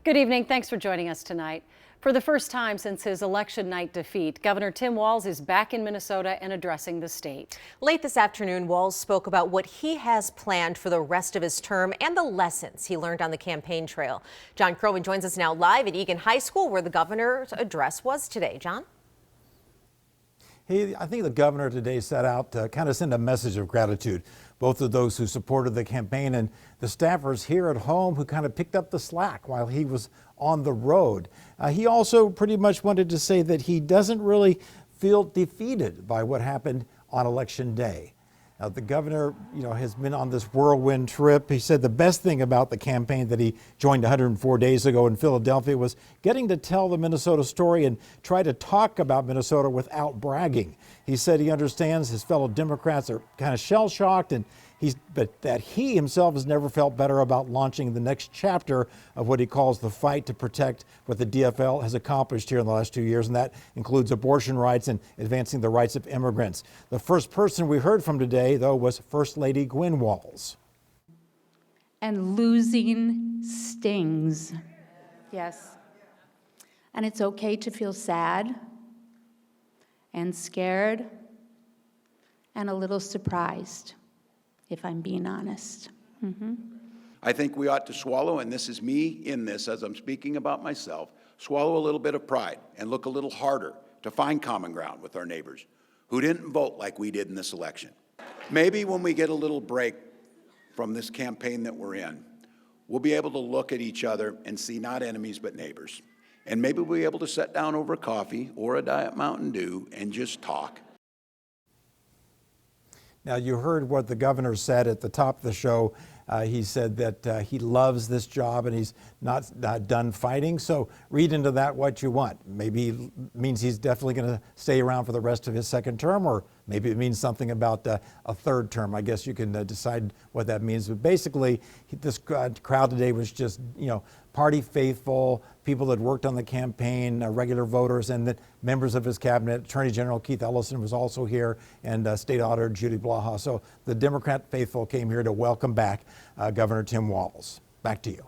Good evening. Thanks for joining us tonight. For the first time since his election night defeat, Governor Tim Walz is back in Minnesota and addressing the state. Late this afternoon, Walz spoke about what he has planned for the rest of his term and the lessons he learned on the campaign trail. John Crowan joins us now live at Eagan High School, where the governor's address was today. John? I think the governor today set out to kind of send a message of gratitude, both of those who supported the campaign and the staffers here at home who kind of picked up the slack while he was on the road. He also pretty much wanted to say that he doesn't really feel defeated by what happened on Election Day. Now, the governor, has been on this whirlwind trip. He said the best thing about the campaign that he joined 104 days ago in Philadelphia was getting to tell the Minnesota story and try to talk about Minnesota without bragging. He said he understands his fellow Democrats are kind of shell-shocked, but that he himself has never felt better about launching the next chapter of what he calls the fight to protect what the DFL has accomplished here in the last 2 years, and that includes abortion rights and advancing the rights of immigrants. The first person we heard from today, though, was First Lady Gwen Walz. And losing stings. Yes. And it's okay to feel sad and scared and a little surprised, if I'm being honest. I think we ought to swallow, and this is me in this as I'm speaking about myself, swallow a little bit of pride and look a little harder to find common ground with our neighbors who didn't vote like we did in this election. Maybe when we get a little break from this campaign that we're in, we'll be able to look at each other and see not enemies but neighbors. And maybe we'll be able to sit down over coffee or a Diet Mountain Dew and just talk. Now, you heard what the governor said at the top of the show. He said that he loves this job and he's not done fighting. So read into that what you want. Maybe it means he's definitely going to stay around for the rest of his second term, or maybe it means something about a third term. I guess you can decide what that means. But basically, this crowd today was just, party faithful, people that worked on the campaign, regular voters, and that members of his cabinet. Attorney General Keith Ellison was also here, and State Auditor Judy Blaha. So the Democrat faithful came here to welcome back Governor Tim Walz. Back to you.